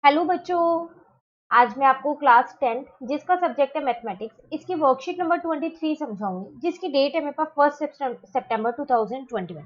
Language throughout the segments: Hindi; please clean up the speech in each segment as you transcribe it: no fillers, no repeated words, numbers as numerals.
हेलो बच्चों। आज मैं आपको क्लास 10 जिसका सब्जेक्ट है मैथमेटिक्स, इसकी वर्कशीट नंबर 23 समझाऊंगी, जिसकी डेट है मेरे पास 1 सितंबर 2021।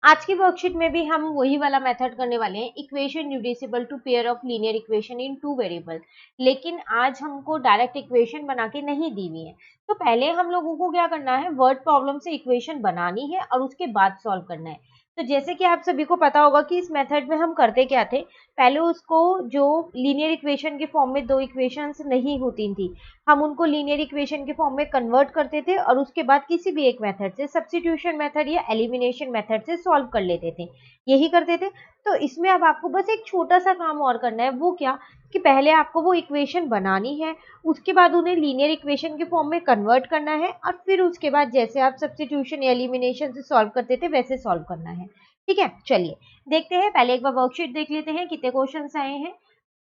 आज की वर्कशीट में भी हम वही वाला मेथड करने वाले हैं, equation reducible to pair of linear equation in two variable. लेकिन आज हमको डायरेक्ट इक्वेशन बना के नहीं दी हुई है, तो पहले हम लोगों को क्या करना है, वर्ड प्रॉब्लम से इक्वेशन बनानी है और उसके बाद सॉल्व करना है। तो जैसे कि आप सभी को पता होगा कि इस मेथड में हम करते क्या थे, पहले उसको जो लीनियर इक्वेशन के फॉर्म में दो इक्वेशंस नहीं होती थी, हम उनको लीनियर इक्वेशन के फॉर्म में कन्वर्ट करते थे और उसके बाद किसी भी एक मेथड से, सब्स्टिट्यूशन मेथड या एलिमिनेशन मेथड से सॉल्व कर लेते थे, यही करते थे। तो इसमें अब आपको बस एक छोटा सा काम और करना है, वो क्या कि पहले आपको वो इक्वेशन बनानी है, उसके बाद उन्हें लीनियर इक्वेशन के फॉर्म में कन्वर्ट करना है और फिर उसके बाद जैसे आप सब्स्टिट्यूशन या एलिमिनेशन से सॉल्व करते थे वैसे सॉल्व करना है। ठीक है, चलिए देखते हैं। पहले एक बार वर्कशीट देख लेते हैं कितने क्वेश्चंस आए हैं।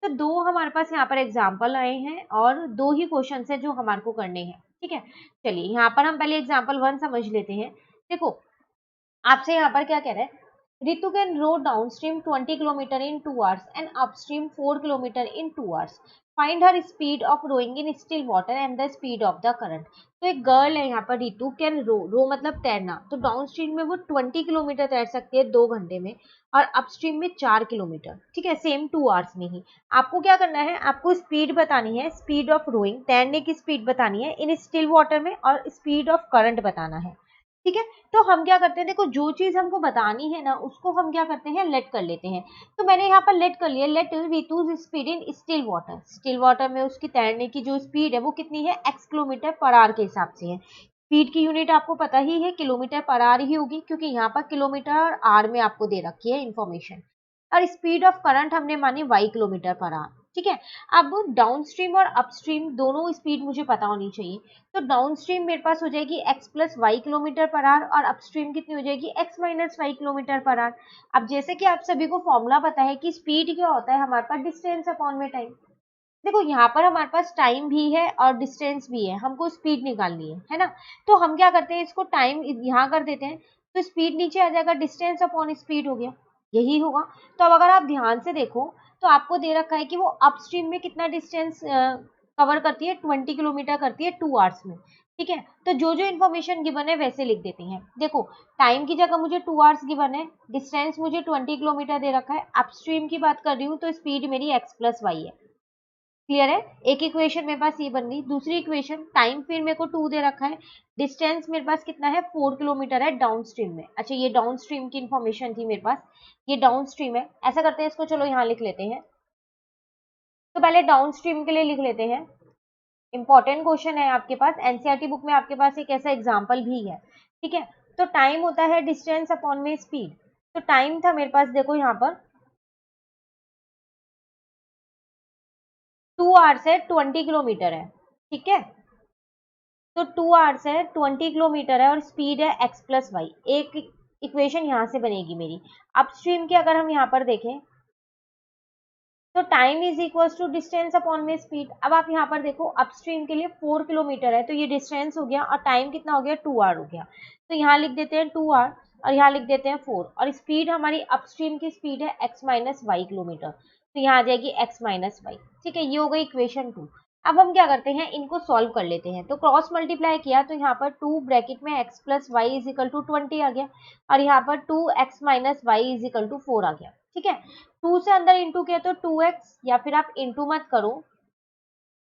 तो दो हमारे पास यहाँ पर एग्जाम्पल आए हैं और दो ही क्वेश्चन है जो हमारे को करने हैं। ठीक है, चलिए यहाँ पर हम पहले एग्जाम्पल 1 समझ लेते हैं। देखो, आपसे यहाँ पर क्या कह रहा है, Ritu can row downstream 20 kilometre in 2 hours and upstream 4 kilometre in 2 hours. Find her speed of rowing in still water and the speed of the current. तो एक गर्ल है यहाँ पर, रितु कैन रो मतलब तैरना, तो डाउनस्ट्रीम में वो 20 किलोमीटर तैर सकती है 2 घंटे में और अपस्ट्रीम में 4 किलोमीटर। ठीक है, सेम 2 आवर्स में ही। आपको क्या करना है, आपको स्पीड बतानी है, स्पीड ऑफ रोइंग तैरने की स्पीड बतानी है इन स्टिल वाटर में, और स्पीड ऑफ करंट बताना है। ठीक है, तो हम क्या करते हैं, देखो जो चीज हमको बतानी है ना उसको हम क्या करते हैं, लेट कर लेते हैं। तो मैंने यहाँ पर लेट कर लिया, let Ritu's speed in still water. Still water में उसकी तैरने की जो स्पीड है वो कितनी है, x किलोमीटर पर आवर के हिसाब से है। स्पीड की यूनिट आपको पता ही है, किलोमीटर पर आवर ही होगी, क्योंकि यहाँ पर किलोमीटर और आर में आपको दे रखी है इंफॉर्मेशन। और स्पीड ऑफ करंट हमने मानी y किलोमीटर पर आवर। ठीक है, अब डाउनस्ट्रीम और अपस्ट्रीम दोनों स्पीड मुझे पता होनी चाहिए। तो डाउनस्ट्रीम मेरे पास हो जाएगी x plus y kilometre per hour और अपस्ट्रीम कितनी हो जाएगी, x minus y kilometre per hour. अब जैसे कि आप सभी को फॉर्मूला पता है कि स्पीड क्या होता है हमारे पास, डिस्टेंस अपॉन में टाइम। देखो यहाँ पर हमारे पास टाइम भी है और डिस्टेंस भी है, हमको स्पीड निकालनी है ना। तो हम क्या करते हैं, इसको टाइम यहाँ कर देते हैं, तो स्पीड नीचे आ जाएगा, डिस्टेंस अपॉन स्पीड हो गया, यही होगा। तो अब अगर आप ध्यान से देखो तो आपको दे रखा है कि वो अपस्ट्रीम में कितना डिस्टेंस कवर करती है, 20 किलोमीटर करती है 2 आवर्स में। ठीक है, तो जो जो इन्फॉर्मेशन गिवन है वैसे लिख देते हैं। देखो, टाइम की जगह मुझे 2 आवर्स गिवन है, डिस्टेंस मुझे 20 किलोमीटर दे रखा है, अपस्ट्रीम की बात कर रही हूँ तो स्पीड मेरी एक्स प्लस वाई है। क्लियर है, एक इक्वेशन मेरे पास ये बन गई। दूसरी इक्वेशन, टाइम फिर मेरे को 2 दे रखा है, डिस्टेंस मेरे पास कितना है, 4 किलोमीटर है डाउन स्ट्रीम में। अच्छा, ये डाउन स्ट्रीम की इन्फॉर्मेशन थी मेरे पास, ये डाउन स्ट्रीम है। ऐसा करते हैं, इसको चलो यहाँ लिख लेते हैं। तो पहले डाउन स्ट्रीम के लिए लिख लेते हैं, इंपॉर्टेंट क्वेश्चन है आपके पास, एनसीईआरटी बुक में आपके पास एक ऐसा एग्जाम्पल भी है। ठीक है, तो टाइम होता है डिस्टेंस अपॉन में स्पीड। तो टाइम था मेरे पास, देखो यहाँ पर 2 आवर्स है, 20 किलोमीटर है। ठीक है, तो 2 आवर्स है, 20 किलोमीटर है और स्पीड है x प्लस वाई। एक इक्वेशन यहाँ से बनेगी मेरी। अपस्ट्रीम की अगर हम यहाँ पर देखें तो time is equal to distance upon में स्पीड। अब आप यहाँ पर देखो, अपस्ट्रीम के लिए 4 किलोमीटर है, तो ये डिस्टेंस हो गया और टाइम कितना हो गया, 2 आवर हो गया। तो यहाँ लिख देते हैं 2 आवर और यहाँ लिख देते हैं 4, और स्पीड हमारी अपस्ट्रीम की स्पीड है x माइनस वाई किलोमीटर, तो यहाँ आ जाएगी x माइनस वाई। ठीक है, ये हो गई इक्वेशन 2। अब हम क्या करते हैं, इनको सॉल्व कर लेते हैं। तो क्रॉस मल्टीप्लाई किया तो यहाँ पर 2 ब्रैकेट में x plus y is equal to 20 आ गया, और यहाँ पर 2x minus y is equal to 4 आ गया। ठीक है, 2 से अंदर इंटू किया तो 2x, या फिर आप इंटू मत करो,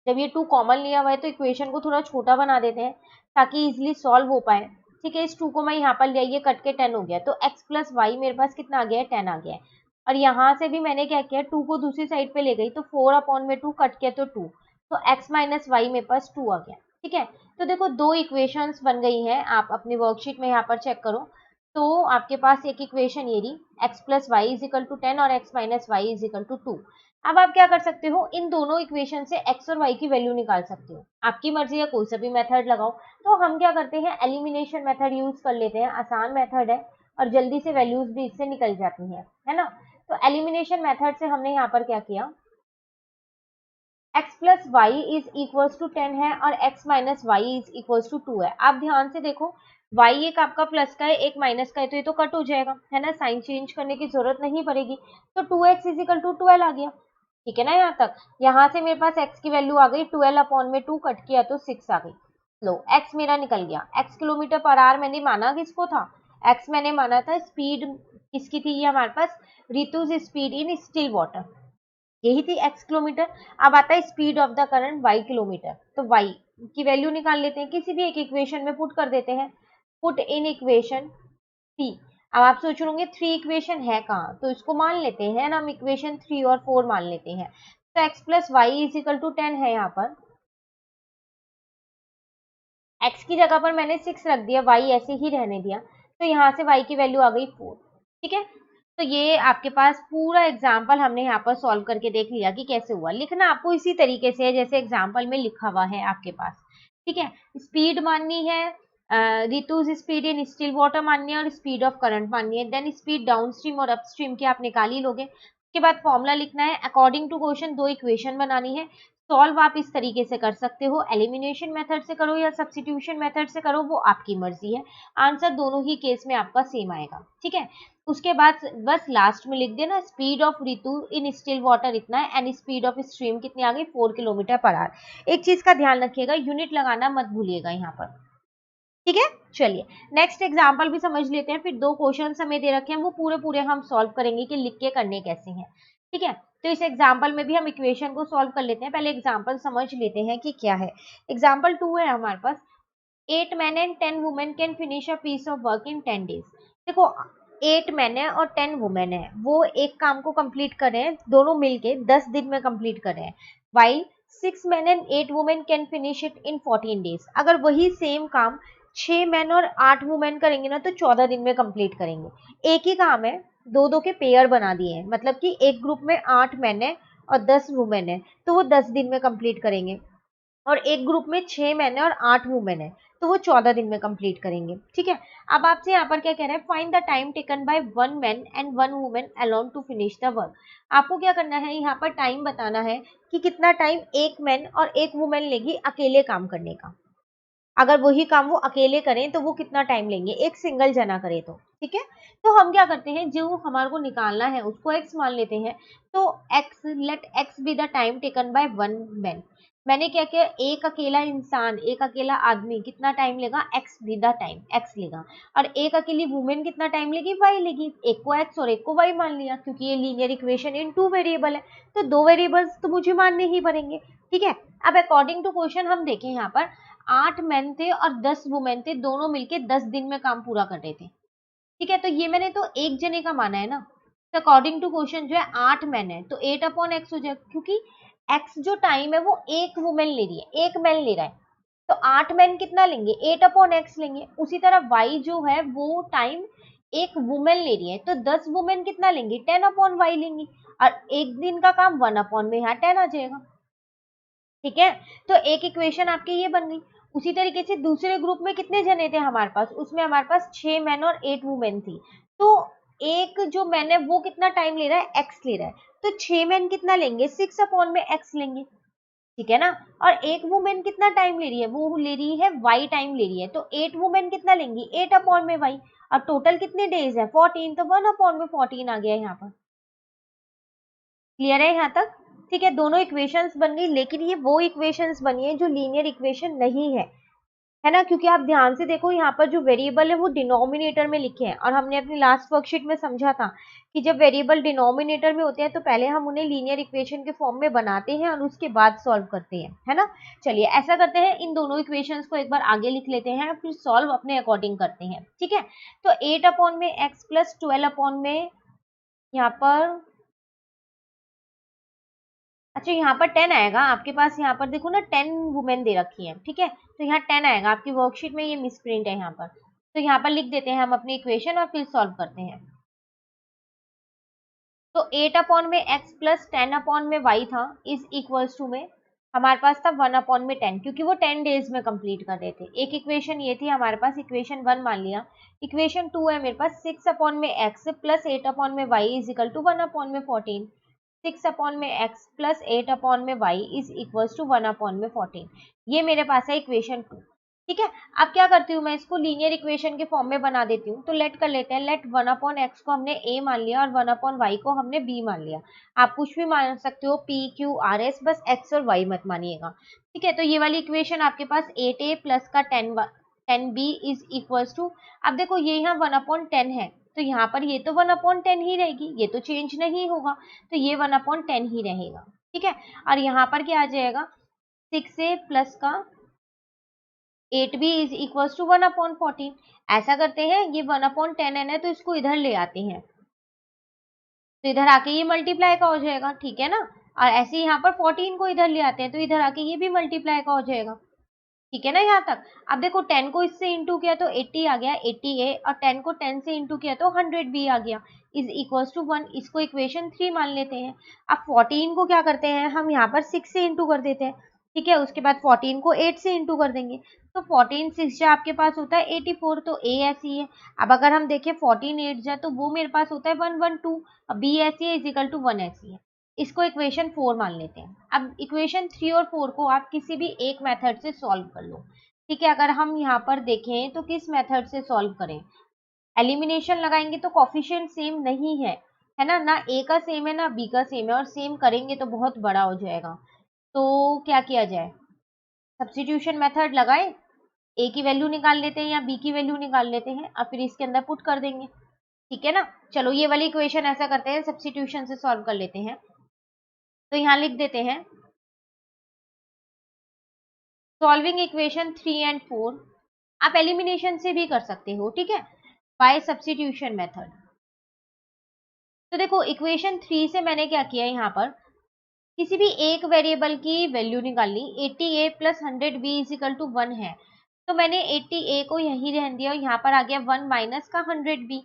जब ये 2 कॉमन लिया हुआ है तो इक्वेशन को थोड़ा छोटा बना देते हैं ताकि इजिली सॉल्व हो पाए। ठीक है, इस 2 को मैं यहाँ पर लिया, ये कट के 10 हो गया, तो x प्लस वाई मेरे पास कितना आ गया है, 10 आ गया है। और यहाँ से भी मैंने क्या किया, 2 को दूसरी साइड पे ले गई, तो 4 अपॉन में 2 कट किया तो 2, तो x माइनस वाई मेरे पास 2 आ गया। ठीक है, तो देखो दो इक्वेशंस बन गई हैं, आप अपनी वर्कशीट में यहाँ पर चेक करो। तो आपके पास एक इक्वेशन ये रही, x plus y is equal to 10 और x minus y is equal to 2। अब आप क्या कर सकते हो, इन दोनों इक्वेशन से x और y की वैल्यू निकाल सकते हो, आपकी मर्जी है, कोई सा भी मेथड लगाओ। तो हम क्या करते हैं, एलिमिनेशन मेथड यूज कर लेते हैं, आसान मेथड है और जल्दी से वैल्यूज भी इससे निकल जाती है ना। तो एलिमिनेशन मेथड से हमने यहाँ पर क्या किया, x plus y is equals to 10 है और x minus y is equals to 2 है। आप ध्यान से देखो, y एक आपका प्लस का है, एक माइनस का है, तो ये तो कट हो जाएगा, है ना, साइन चेंज करने की जरूरत नहीं पड़ेगी। तो 2x इज इक्वल टू 12 आ गया। ठीक है ना यहाँ तक। यहाँ से मेरे पास x की वैल्यू आ गई 12/2, कट किया तो 6 आ गई। लो x मेरा निकल गया। x किलोमीटर पर आवर मैंने माना किसको था, x मैंने माना था स्पीड किसकी थी, ये हमारे पास रितुज स्पीड इन स्टिल वाटर, यही थी x किलोमीटर। अब आता है speed of the current y kilometre, तो y की वैल्यू निकाल लेते हैं, किसी भी एक इक्वेशन में पुट कर देते हैं। Put in equation 3। अब आप सोच रहे होंगे 3 इक्वेशन है कहाँ, तो इसको मान लेते हैं ना, हम इक्वेशन 3 और 4 मान लेते हैं। तो x plus y is equal to 10 है, यहाँ पर x की जगह पर मैंने 6 रख दिया, y ऐसे ही रहने दिया, तो यहाँ से y की वैल्यू आ गई 4। ठीक है, तो ये आपके पास पूरा एग्जाम्पल हमने यहाँ पर सॉल्व करके देख लिया कि कैसे हुआ। लिखना आपको इसी तरीके से है जैसे एग्जाम्पल में लिखा हुआ है आपके पास। ठीक है, स्पीड माननी है, Ritu's speed in still water माननी है, और स्पीड ऑफ करंट माननी है। देन स्पीड डाउन स्ट्रीम और अप स्ट्रीम की आप निकाल ही लोगे। उसके बाद फॉर्मूला लिखना है, अकॉर्डिंग टू क्वेश्चन 2 इक्वेशन बनानी है। सॉल्व आप इस तरीके से कर सकते हो, एलिमिनेशन मेथड से करो या सब्स्टिट्यूशन मेथड से करो, वो आपकी मर्जी है। आंसर दोनों ही केस में आपका सेम आएगा। ठीक है, उसके बाद बस लास्ट में लिख देना speed of Ritu in still water इतना है, एंड स्पीड ऑफ स्ट्रीम कितनी आ गई 4 किलोमीटर पर आवर। एक चीज का ध्यान रखिएगा, यूनिट लगाना मत भूलिएगा यहाँ पर। ठीक है, चलिए नेक्स्ट एग्जाम्पल भी समझ लेते हैं, फिर 2 क्वेश्चन हमें दे रखे हैं, वो पूरे पूरे हम सॉल्व करेंगे कि लिख के करने कैसे हैं। ठीक है, तो इस एग्जाम्पल में भी हम इक्वेशन को सॉल्व कर लेते हैं। पहले एग्जाम्पल समझ लेते हैं कि क्या है। एग्जाम्पल 2 है हमारे पास, 8 men and 10 women can finish a piece of work in 10 days। देखो 8 men है और 10 women है, वो एक काम को कंप्लीट कर रहे हैं, दोनों मिलके 10 दिन में कंप्लीट कर रहे हैं। while 6 men and 8 women can finish it in 14 days। अगर वही सेम काम 6 मैन और 8 वुमेन करेंगे ना तो 14 दिन में कंप्लीट करेंगे। एक ही काम है, दो दो के पेयर बना दिए हैं, मतलब कि एक ग्रुप में 8 मैन है और 10 वुमेन है, तो वो 10 दिन में कंप्लीट करेंगे। और एक ग्रुप में 6 मैन है और 8 वुमेन है, तो वो 14 दिन में कंप्लीट करेंगे। ठीक है, अब आपसे यहाँ पर क्या कह रहा है, find the time taken by 1 man and 1 women alone to finish the work. आपको क्या करना है, यहाँ पर टाइम बताना है कि कितना टाइम एक मैन और एक वुमेन लेगी अकेले काम करने का। अगर वही काम वो अकेले करें तो वो कितना टाइम लेंगे, एक सिंगल जना करे तो। ठीक है, तो हम क्या करते हैं, जो हमारे को निकालना है उसको x मान लेते हैं। तो x, let x be the time taken by 1 man. मैंने क्या किया, एक अकेला इंसान, एक अकेला आदमी कितना टाइम लेगा, x be the time, x लेगा। और एक अकेली वुमेन कितना टाइम लेगी, y लेगी। एक को x और एक को y मान लिया, क्योंकि ये लीनियर इक्वेशन इन 2 वेरिएबल है, तो 2 वेरिएबल्स तो मुझे मानने ही पड़ेंगे। ठीक है, अब अकॉर्डिंग टू क्वेश्चन हम देखें, यहाँ पर 8 मेन थे और 10 वुमेन थे, दोनों मिलके 10 दिन में काम पूरा कर रहे थे। ठीक है, तो ये मैंने तो एक जने का माना है ना, तो अकॉर्डिंग टू क्वेश्चन जो है 8 मैन है, तो 8/x हो जाएगा, क्योंकि x जो टाइम है वो एक वुमेन ले रही है, एक मैन ले रहा है, तो 8 मैन कितना लेंगे, 8/x लेंगे। उसी तरह y जो है वो टाइम एक वुमेन ले रही है, तो 10 वुमेन कितना लेंगी, 10/y लेंगी, और एक दिन का काम 1 में यहाँ 10 आ जाएगा। ठीक है, तो एक इक्वेशन आपकी ये बन गई। उसी तरीके से दूसरे ग्रुप में कितने जने थे हमारे पास, उसमें हमारे पास 6 मैन और 8 वुमेन थी। तो एक जो मैन है वो कितना टाइम ले रहा है, एक्स ले रहा है, तो 6 मैन कितना लेंगे, 6/x लेंगे। ठीक है ना, और एक वुमेन कितना टाइम ले रही है, वो ले रही है वाई टाइम ले रही है, तो 8 वुमेन कितना लेंगी, 8/y। और टोटल कितने डेज है, 14, तो 1/14 आ गया यहाँ पर। क्लियर है यहाँ तक। ठीक है, दोनों इक्वेशंस बन गई, लेकिन ये वो इक्वेशंस बनी है जो लीनियर इक्वेशन नहीं है ना, क्योंकि आप ध्यान से देखो यहाँ पर जो वेरिएबल है वो डिनोमिनेटर में लिखे हैं, और हमने अपनी लास्ट वर्कशीट में समझा था कि जब वेरिएबल डिनोमिनेटर में होते हैं तो पहले हम उन्हें लीनियर इक्वेशन के फॉर्म में बनाते हैं और उसके बाद सॉल्व करते हैं, है ना। चलिए ऐसा करते हैं, इन दोनों इक्वेशंस को एक बार आगे लिख लेते हैं, फिर सॉल्व अपने अकॉर्डिंग करते हैं। ठीक है, तो 8/x प्लस 12 में यहाँ पर, अच्छा यहाँ पर 10 आएगा आपके पास, यहाँ पर देखो ना 10 वुमेन दे रखी है। ठीक है, तो यहाँ 10 आएगा आपकी वर्कशीट में, ये मिसप्रिंट है यहाँ पर, तो यहाँ पर लिख देते हैं हम अपनी इक्वेशन और फिर सॉल्व करते हैं। तो 8/x प्लस 10/y था, इज इक्वल्स टू में हमारे पास था 1/10, क्योंकि वो 10 डेज में कंप्लीट कर रहे थे। एक इक्वेशन ये थी हमारे पास, इक्वेशन 1 मान लिया। इक्वेशन 2 है मेरे पास 6/x plus 8/y is equal to 1/14। 6/x plus 8/y is equals to 1/14। ये मेरे पास है इक्वेशन 2। ठीक है। अब क्या करती हूँ मैं इसको लीनियर इक्वेशन के फॉर्म में बना देती हूँ। तो लेट कर लेते हैं, लेट 1/x को हमने a मान लिया और 1/y को हमने b मान लिया। आप कुछ भी मान सकते हो, p q r s, बस x और y मत मानिएगा। ठीक है, तो ये वाली इक्वेशन आपके पास 8a प्लस का 10b इज इक्वल्स टू, अब देखो ये यहाँ 1/10 है, तो यहाँ पर ये तो 1/10 ही रहेगी, ये तो चेंज नहीं होगा, तो ये 1/10 ही रहेगा। ठीक है, और यहाँ पर क्या आ जाएगा, 6a प्लस का 8b इज इक्वल्स टू 1/14। ऐसा करते हैं, ये 1/10 है तो इसको इधर ले आते हैं, तो इधर आके ये मल्टीप्लाई का हो जाएगा। ठीक है ना, और ऐसे ही यहाँ पर 14 को इधर ले आते हैं, तो इधर आके ये भी मल्टीप्लाई का हो जाएगा। ठीक है ना यहाँ तक। अब देखो 10 को इससे इंटू किया तो 80 आ गया, 80a, और 10 को 10 से इंटू किया तो 100b आ गया, इज इक्वल्स टू 1। इसको इक्वेशन 3 मान लेते हैं। अब 14 को क्या करते हैं, हम यहाँ पर 6 से इंटू कर देते हैं। ठीक है, उसके बाद 14 को 8 से इंटू कर देंगे, तो 14 6 जा आपके पास होता है 84, तो a ऐसी है। अब अगर हम देखें 14 8 जा, तो वो मेरे पास होता है 112, अब b ऐसी है, इज इक्वल टू 1 ऐसी है। इसको इक्वेशन 4 मान लेते हैं। अब इक्वेशन 3 और 4 को आप किसी भी एक मेथड से सॉल्व कर लो। ठीक है, अगर हम यहाँ पर देखें तो किस मेथड से सॉल्व करें, एलिमिनेशन लगाएंगे तो कोफिशिएंट सेम नहीं है ना, ना ए का सेम है ना बी का सेम है, और सेम करेंगे तो बहुत बड़ा हो जाएगा। तो क्या किया जाए, सब्स्टिट्यूशन मेथड लगाए, ए की वैल्यू निकाल लेते हैं या बी की वैल्यू निकाल लेते हैं और फिर इसके अंदर पुट कर देंगे। ठीक है ना, चलो ये वाली इक्वेशन ऐसा करते हैं, सब्स्टिट्यूशन से सॉल्व कर लेते हैं। तो यहाँ लिख देते हैं, सॉल्विंग इक्वेशन 3 एंड 4, आप एलिमिनेशन से भी कर सकते हो। ठीक है, बाय सब्स्टिट्यूशन मेथड। तो देखो इक्वेशन 3 से मैंने क्या किया, यहाँ पर किसी भी एक वेरिएबल की वैल्यू निकाल ली। 80a plus 100b is equal to 1 है, तो मैंने 80a को यहीं रहने दिया और यहाँ पर आ गया 1 माइनस का 100b।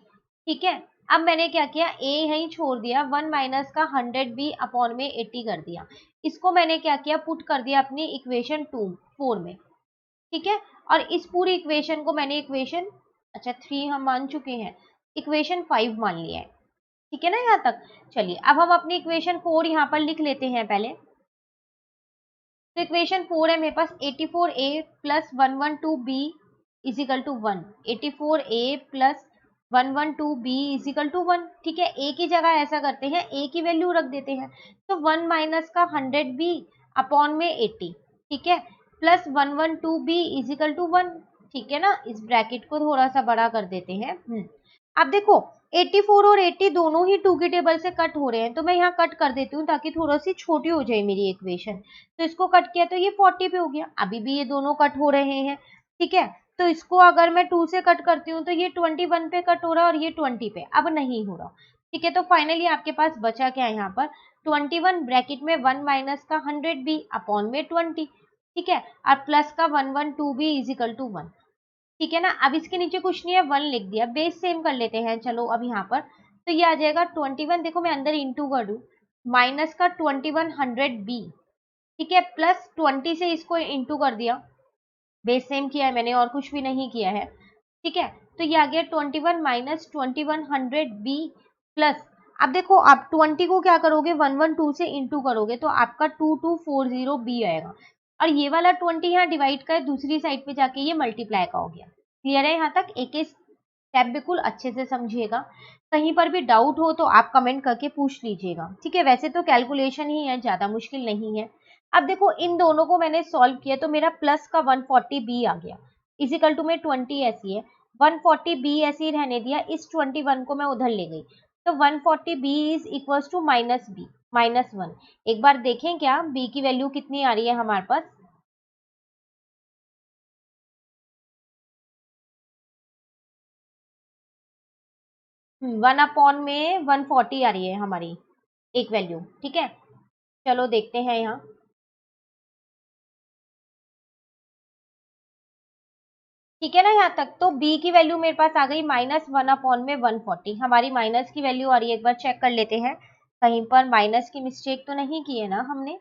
ठीक है, अब मैंने क्या किया, a यहीं छोड़ दिया, 1 माइनस का 100b अपॉन में 80 कर दिया। इसको मैंने क्या किया, पुट कर दिया अपनी इक्वेशन 4 में। ठीक है, और इस पूरी इक्वेशन को मैंने इक्वेशन, अच्छा 3 हम मान चुके हैं, इक्वेशन 5 मान लिया है। ठीक है ना यहाँ तक। चलिए अब हम अपनी इक्वेशन 4 यहाँ पर लिख लेते हैं पहले। तो इक्वेशन 4 है मेरे पास, 84a plus 112b is equal to 1, 84a plus 112b is equal to 1। ठीक है, a की जगह ऐसा करते हैं, a की वैल्यू रख देते हैं, तो 1 माइनस का 100b अपॉन में 80। ठीक है, plus 112b is equal to 1। ठीक है ना, इस ब्रैकेट को थोड़ा सा बड़ा कर देते हैं। अब देखो 84 और 80 दोनों ही 2 की टेबल से कट हो रहे हैं, तो मैं यहाँ कट कर देती हूँ ताकि थोड़ा सी छोटी हो जाए मेरी इक्वेशन। तो इसको कट किया तो ये 40 पे हो गया, अभी भी ये दोनों कट हो रहे हैं। ठीक है, तो इसको अगर मैं 2 से कट करती हूँ तो ये 21 पे कट हो रहा है और ये 20 पे, अब नहीं हो रहा। ठीक है, तो फाइनली आपके पास बचा क्या है यहाँ पर, 21 ब्रैकेट में 1 माइनस का 100b अपॉन में 20। ठीक है, और प्लस का 112b इज इक्वल टू 1। ठीक है ना, अब इसके नीचे कुछ नहीं है, 1 लिख दिया, बेस सेम कर लेते हैं। चलो अब यहाँ पर तो ये आ जाएगा 21, देखो मैं अंदर इंटू कर दूं, माइनस का 2100b। ठीक है, प्लस 20 से इसको इंटू कर दिया, बेस सेम किया है मैंने और कुछ भी नहीं किया है। ठीक है, तो ये आ गया 21 माइनस 2100b प्लस, अब देखो आप 20 को क्या करोगे, 112 से इंटू करोगे तो आपका 2240b आएगा, और ये वाला 20 यहाँ डिवाइड का है, दूसरी साइड पे जाके ये मल्टीप्लाई का हो गया। क्लियर है यहाँ तक, एक एक स्टेप बिल्कुल अच्छे से समझिएगा। कहीं पर भी डाउट हो तो आप कमेंट करके पूछ लीजिएगा। ठीक है, वैसे तो कैलकुलेशन ही है, ज्यादा मुश्किल नहीं है। अब देखो इन दोनों को मैंने सॉल्व किया तो मेरा प्लस का 140b आ गया, इजिकल टू में 20 ऐसी है, 140b ऐसे ही रहने दिया, इस 21 को मैं उधर ले गई, तो 140b is equals to minus b, -1। एक बार देखें क्या b की वैल्यू कितनी आ रही है हमारे पास, 1/140 आ रही है हमारी एक वैल्यू। ठीक है, चलो देखते हैं यहाँ। ठीक है ना यहाँ तक, तो b की वैल्यू मेरे पास आ गई -1/140, हमारी माइनस की वैल्यू आ रही है, एक बार चेक कर लेते हैं कहीं पर माइनस की मिस्टेक तो नहीं की है ना हमने,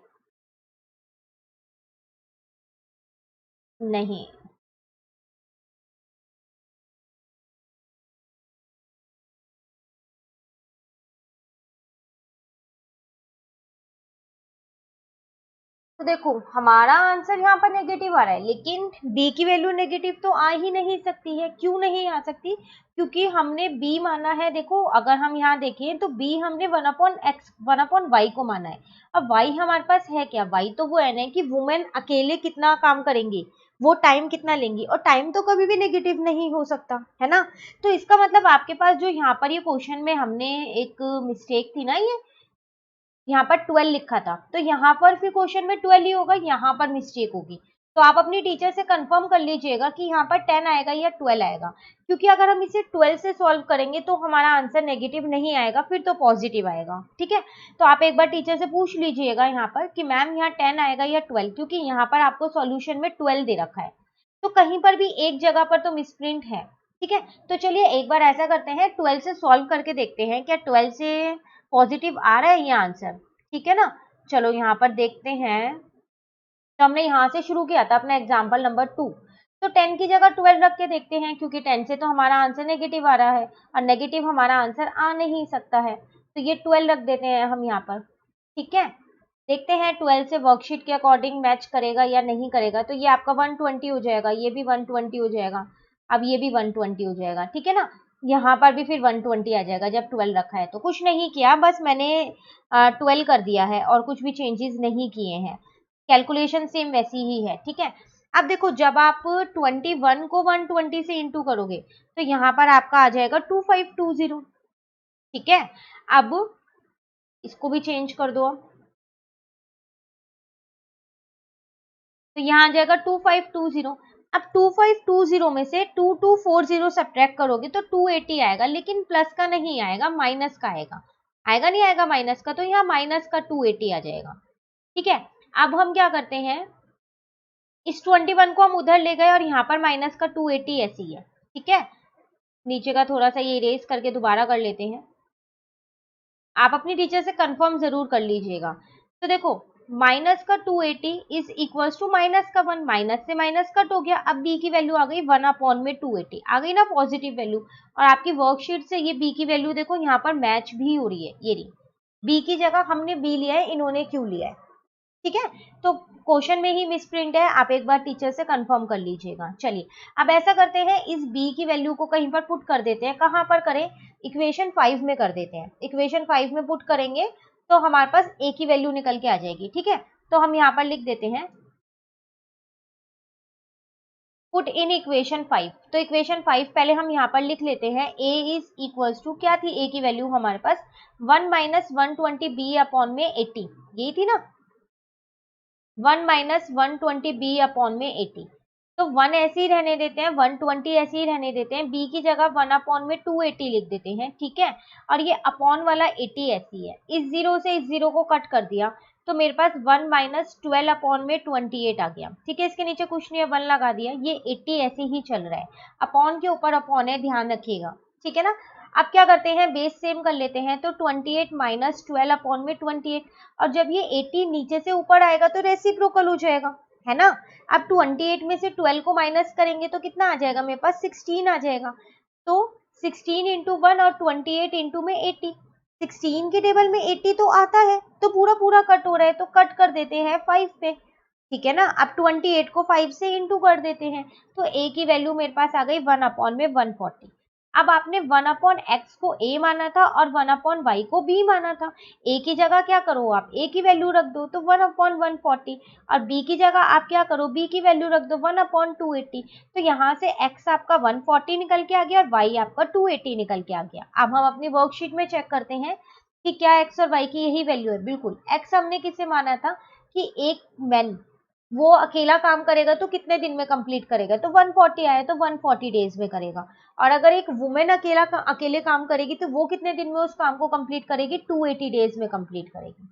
नहीं। तो देखो हमारा आंसर यहाँ पर नेगेटिव आ रहा है, लेकिन बी की वैल्यू नेगेटिव तो आ ही नहीं सकती है। क्यों नहीं आ सकती? क्योंकि हमने बी माना है। देखो अगर हम यहाँ देखें तो बी हमने 1/y को माना है। अब y हमारे पास है क्या? y तो वो है ना कि वुमेन अकेले कितना काम करेंगी, वो टाइम कितना लेंगी, और टाइम तो कभी भी नेगेटिव नहीं हो सकता है ना। तो इसका मतलब आपके पास जो यहाँ पर ये क्वेश्चन में हमने एक मिस्टेक थी ना, ये यहाँ पर 12 लिखा था, तो यहाँ पर फिर क्वेश्चन में 12 ही होगा, यहाँ पर मिस्टेक होगी। तो आप अपनी टीचर से कंफर्म कर लीजिएगा कि यहाँ पर 10 आएगा या 12 आएगा, क्योंकि अगर हम इसे 12 से सॉल्व करेंगे तो हमारा आंसर नेगेटिव नहीं आएगा, फिर तो पॉजिटिव आएगा। ठीक है, तो आप एक बार टीचर से पूछ लीजिएगा यहाँ पर कि मैम यहाँ 10 आएगा या 12, क्योंकि यहाँ पर आपको सॉल्यूशन में 12 दे रखा है, तो कहीं पर भी एक जगह पर तो मिसप्रिंट है। ठीक है, तो चलिए एक बार ऐसा करते हैं, 12 से सॉल्व करके देखते हैं क्या 12 से पॉजिटिव आ रहा है ये आंसर। ठीक है ना, चलो यहाँ पर देखते हैं। तो हमने यहाँ से शुरू किया था अपना एग्जाम्पल नंबर 2, तो 10 की जगह 12 रख के देखते हैं, क्योंकि 10 से तो हमारा आंसर नेगेटिव आ रहा है और नेगेटिव हमारा आंसर आ नहीं सकता है, तो ये 12 रख देते हैं हम यहाँ पर। ठीक है, देखते हैं 12 से वर्कशीट के अकॉर्डिंग मैच करेगा या नहीं करेगा। तो ये आपका 120 हो जाएगा, ये भी 120 हो जाएगा, अब ये भी 120 हो जाएगा। ठीक है ना, यहाँ पर भी फिर 120 आ जाएगा जब 12 रखा है। तो कुछ नहीं किया, बस मैंने 12 कर दिया है और कुछ भी चेंजेस नहीं किए हैं, कैलकुलेशन सेम वैसी ही है। ठीक है, अब देखो जब आप 21 को 120 से इंटू करोगे तो यहाँ पर आपका आ जाएगा 2520। ठीक है, अब इसको भी चेंज कर दो, तो यहाँ आ जाएगा 2520। अब 2520 में से 2240 सब्ट्रैक्ट करोगे तो 280 आएगा, लेकिन प्लस का नहीं आएगा, माइनस का आएगा। आएगा नहीं आएगा माइनस का, तो यहाँ माइनस का 280 आ जाएगा। ठीक है, अब हम क्या करते हैं, इस 21 को हम उधर ले गए और यहाँ पर माइनस का 280 ऐसी है। ठीक है, नीचे का थोड़ा सा ये इरेज करके दोबारा कर लेते हैं। आप अपनी टीचर से कंफर्म जरूर कर लीजिएगा। तो देखो माइनस का 280 इज इक्वल्स टू माइनस का 1, माइनस से माइनस कट हो गया। अब बी की वैल्यू आ गई 1/280, आ गई ना पॉजिटिव वैल्यू। और आपकी वर्कशीट से ये बी की वैल्यू देखो यहाँ पर मैच भी हो रही है, ये रही बी की जगह हमने बी लिया है, इन्होंने क्यों लिया है। ठीक है, तो क्वेश्चन में ही मिसप्रिंट है, आप एक बार टीचर से कंफर्म कर लीजिएगा। चलिए अब ऐसा करते हैं, इस बी की वैल्यू को कहीं पर पुट कर देते हैं। कहाँ पर करें, इक्वेशन 5 में कर देते हैं। इक्वेशन 5 में पुट करेंगे तो हमारे पास ए की वैल्यू निकल के आ जाएगी। ठीक है, तो हम यहाँ पर लिख देते हैं पुट इन इक्वेशन 5। तो इक्वेशन 5 पहले हम यहाँ पर लिख लेते हैं, ए इज इक्वल्स टू, क्या थी ए की वैल्यू हमारे पास 1 माइनस 120 बी अपॉन में 80, यही थी ना, 1 माइनस 120 बी अपॉन में 80। तो 1 ऐसे ही रहने देते हैं, 120 ऐसे ही रहने देते हैं, बी की जगह 1 अपॉन में 280 लिख देते हैं। ठीक है, और ये अपॉन वाला 80 ऐसी है, इस जीरो से इस जीरो को कट कर दिया तो मेरे पास 1 माइनस 12 अपॉन में 28 आ गया। ठीक है, इसके नीचे कुछ नहीं है, 1 लगा दिया, ये 80 ऐसे ही चल रहा है, अपॉन के ऊपर अपॉन है, ध्यान रखिएगा। ठीक है ना, अब क्या करते हैं, बेस सेम कर लेते हैं, तो 28 माइनस 12 अपॉन में 28, और जब ये 80 नीचे से ऊपर आएगा तो रेसिप्रोकल हो जाएगा, है ना। अब 28 में से 12 को माइनस करेंगे तो कितना आ जाएगा, मेरे पास 16 आ जाएगा। तो 16 इंटू 1 और 28 इंटू में 80, 16 के टेबल में 80 तो आता है, तो पूरा पूरा कट हो रहा है, तो कट कर देते हैं 5 पे। ठीक है ना, अब 28 को 5 से इंटू कर देते हैं, तो a की वैल्यू मेरे पास आ गई 1 अपॉन में 140। अब आपने 1 अपॉन एक्स को a माना था और 1 अपॉन वाई को b माना था, a की जगह क्या करो, आप a की वैल्यू रख दो तो 1 अपॉन 140, और b की जगह आप क्या करो, b की वैल्यू रख दो 1 अपॉन 280। तो यहाँ से x आपका 140 निकल के आ गया और y आपका 280 निकल के आ गया। अब हम अपनी वर्कशीट में चेक करते हैं कि क्या x और y की यही वैल्यू है। बिल्कुल, x हमने किसे माना था कि एक मैन वो अकेला काम करेगा तो कितने दिन में कंप्लीट करेगा, तो 140 आया तो 140 डेज में करेगा। और अगर एक वुमेन अकेले काम करेगी तो वो कितने दिन में उस काम को कंप्लीट करेगी, 280 डेज में कंप्लीट करेगी।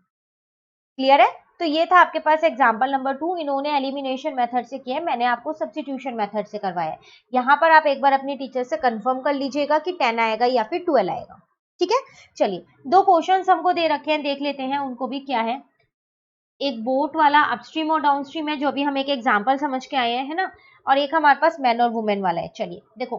क्लियर है, तो ये था आपके पास एग्जाम्पल नंबर 2, इन्होंने एलिमिनेशन मेथड से किया है, मैंने आपको सब्स्टिट्यूशन मेथड से करवाया है। यहाँ पर आप एक बार अपनी टीचर से कंफर्म कर लीजिएगा कि 10 आएगा या फिर 12 आएगा। ठीक है, चलिए 2 क्वेश्चन हमको दे रखे हैं, देख लेते हैं उनको भी क्या है। एक बोट वाला अपस्ट्रीम और डाउनस्ट्रीम है, जो अभी हम एक एग्जांपल समझ के आए हैं, है ना, और एक हमारे पास मैन और वुमेन वाला है। चलिए देखो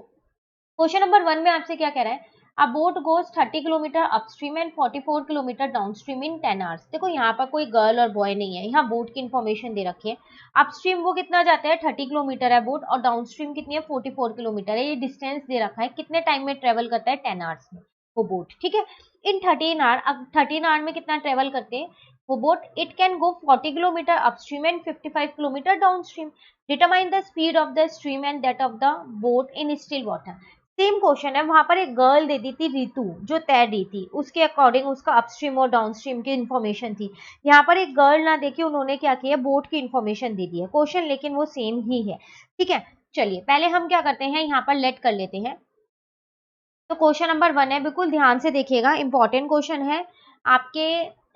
क्वेश्चन नंबर 1 में आपसे क्या कह रहा है, अ boat goes 30 kilometre upstream and 44 kilometre downstream in 10 hours. देखो यहाँ पर कोई गर्ल और बॉय नहीं है, यहाँ बोट की इन्फॉर्मेशन दे रखी है। अपस्ट्रीम वो कितना जाता है, 30 किलोमीटर है बोट, और डाउनस्ट्रीम कितनी है, 44 किलोमीटर है। ये डिस्टेंस दे रखा है, कितने टाइम में ट्रेवल करता है, 10 आवर्स में वो बोट, ठीक है। इन 13 आवर, अब 13 आवर में कितना ट्रेवल करते हैं वो boat, it can go 40 kilometre upstream and 55 kilometre downstream. Determine the speed of the stream and that of the boat in still water. Same question है, वहां पर एक गर्ल दे दी थी रितु जो तैर रही थी, उसके अकॉर्डिंग उसका अपस्ट्रीम और डाउनस्ट्रीम की इन्फॉर्मेशन थी। यहाँ पर एक गर्ल ना देके उन्होंने क्या किया, बोट की इन्फॉर्मेशन दे दी है। क्वेश्चन लेकिन वो सेम ही है, ठीक है। चलिए पहले हम क्या करते हैं, यहाँ पर लेट कर लेते हैं। तो क्वेश्चन नंबर 1 है, बिल्कुल ध्यान से देखिएगा, इंपॉर्टेंट क्वेश्चन है, आपके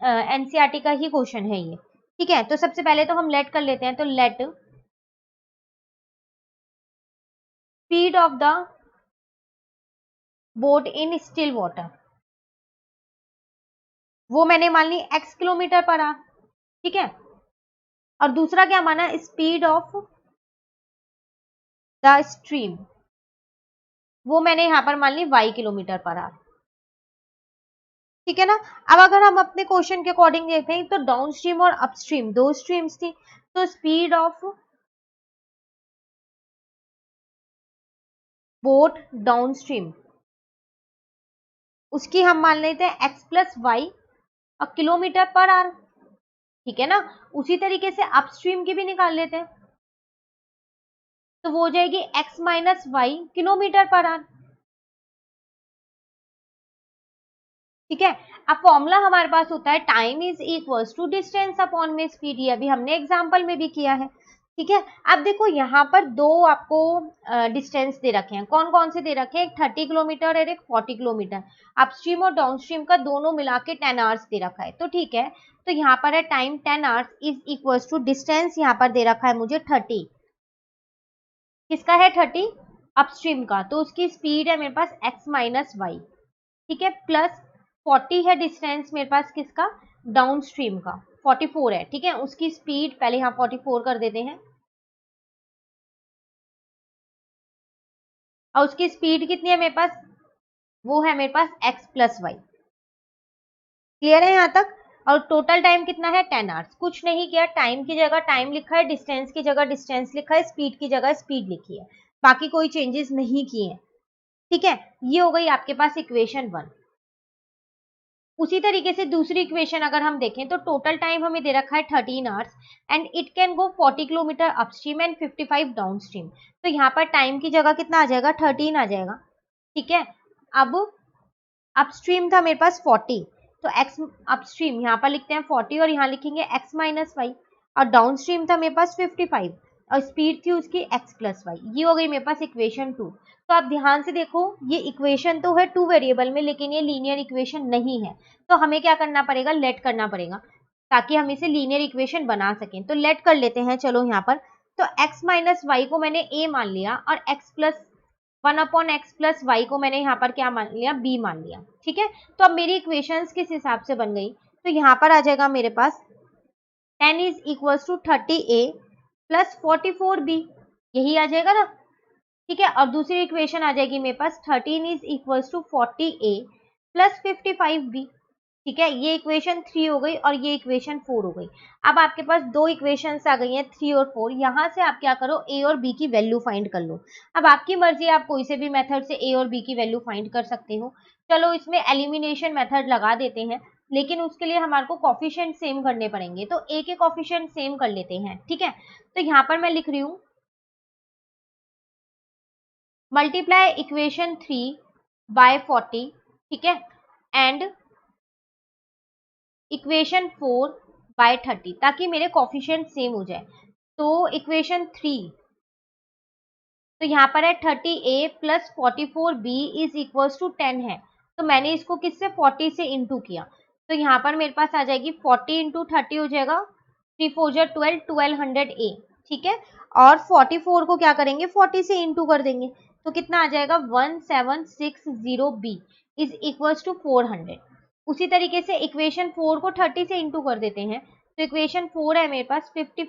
एनसीईआरटी का ही क्वेश्चन है ये, ठीक है। तो सबसे पहले तो हम लेट कर लेते हैं, तो let speed of the boat in still water, वो मैंने मान ली x किलोमीटर पर आवर, ठीक है। और दूसरा क्या माना, स्पीड ऑफ द स्ट्रीम, वो मैंने यहां पर मान ली y किलोमीटर पर आवर, ठीक है ना। अब अगर हम अपने क्वेश्चन के अकॉर्डिंग देखते हैं, तो डाउन स्ट्रीम और अपस्ट्रीम दो स्ट्रीम्स थी, तो speed of boat down stream, उसकी हम मान लेते हैं x प्लस वाई और किलोमीटर पर आवर, ठीक है ना। उसी तरीके से अपस्ट्रीम की भी निकाल लेते हैं, तो वो हो जाएगी x minus y kilometre per hour, ठीक है। अब फॉर्मूला हमारे पास होता है time is equals to distance upon में स्पीड, ये अभी हमने एग्जांपल में भी किया है, ठीक है। अब देखो यहाँ पर दो आपको डिस्टेंस दे रखे हैं, कौन कौन से दे रखे हैं, एक 30 किलोमीटर और एक 40 किलोमीटर। अपस्ट्रीम और डाउनस्ट्रीम का दोनों मिला के 10 आवर्स दे रखा है, तो ठीक है। तो यहाँ पर है time 10 hours is equals to distance, यहाँ पर दे रखा है मुझे 30, किसका है 30, अपस्ट्रीम का, तो उसकी स्पीड है मेरे पास x माइनस वाई, ठीक है, प्लस 40 है डिस्टेंस मेरे पास किसका, डाउन स्ट्रीम का, 44 है, ठीक है। उसकी स्पीड पहले यहाँ 44 कर देते हैं, और उसकी स्पीड कितनी है मेरे पास, वो है मेरे पास x प्लस वाई। क्लियर है यहाँ तक। और टोटल टाइम कितना है, 10 आवर्स। कुछ नहीं किया, टाइम की जगह टाइम लिखा है, डिस्टेंस की जगह डिस्टेंस लिखा है, स्पीड की जगह स्पीड लिखी है, बाकी कोई चेंजेस नहीं किए हैं, ठीक है। ये हो गई आपके पास इक्वेशन 1। उसी तरीके से दूसरी इक्वेशन अगर हम देखें, तो टोटल टाइम हमें दे रखा है 13 hours and it can go 40 kilometre upstream and 55 downstream. तो यहाँ पर टाइम की जगह कितना आ जाएगा, 13 आ जाएगा, ठीक है। अब अपस्ट्रीम था मेरे पास 40, तो एक्स अपस्ट्रीम यहाँ पर लिखते हैं 40 और यहाँ लिखेंगे x माइनस वाई, और डाउनस्ट्रीम था मेरे पास 55 और स्पीड थी उसकी x प्लस वाई। ये हो गई मेरे पास इक्वेशन 2। तो आप ध्यान से देखो, ये इक्वेशन तो है 2 वेरिएबल में, लेकिन ये लीनियर इक्वेशन नहीं है, तो हमें क्या करना पड़ेगा, लेट करना पड़ेगा, ताकि हम इसे लीनियर इक्वेशन बना सकें। तो लेट कर लेते हैं, चलो यहाँ पर। तो x माइनस वाई को मैंने a मान लिया, और x plus 1 upon x plus y को मैंने यहाँ पर क्या मान लिया, b मान लिया, ठीक है। तो अब मेरी इक्वेशंस किस हिसाब से बन गई, तो यहाँ पर आ जाएगा मेरे पास 10 is equals to 30a plus 44b, यही आ जाएगा ना, ठीक है। और दूसरी इक्वेशन आ जाएगी मेरे पास 13 is equals to 40a plus 55b, ठीक है। ये इक्वेशन 3 हो गई और ये इक्वेशन 4 हो गई। अब आपके पास दो इक्वेशंस आ गई हैं 3 और 4, यहाँ से आप क्या करो, a और b की वैल्यू फाइंड कर लो। अब आपकी मर्जी, आप कोई से भी मेथड से a और b की वैल्यू फाइंड कर सकते हो। चलो इसमें एलिमिनेशन मेथड लगा देते हैं, लेकिन उसके लिए हमारे को कॉफिशिएंट सेम करने पड़ेंगे, तो a के कॉफिशिएंट सेम कर लेते हैं, ठीक है। तो यहाँ पर मैं लिख रही हूँ मल्टीप्लाई इक्वेशन 3 बाय 40, ठीक है, एंड इक्वेशन 4 बाय 30, ताकि मेरे कॉफिशिएंट सेम हो जाए। तो इक्वेशन 3, तो यहाँ पर है 30a plus 44b is equals to 10 है, तो मैंने इसको किससे 40 से इंटू किया, तो यहाँ पर मेरे पास आ जाएगी 40 इंटू 30 हो जाएगा 3 4 जा 12, 1200a, ठीक है। और 44 को क्या करेंगे, 40 से इंटू कर देंगे, तो कितना आ जाएगा 1760b इज इक्वल्स टू 400। उसी तरीके से इक्वेशन 4 को 30 से इंटू कर देते हैं, तो इक्वेशन 4 है मेरे पास 50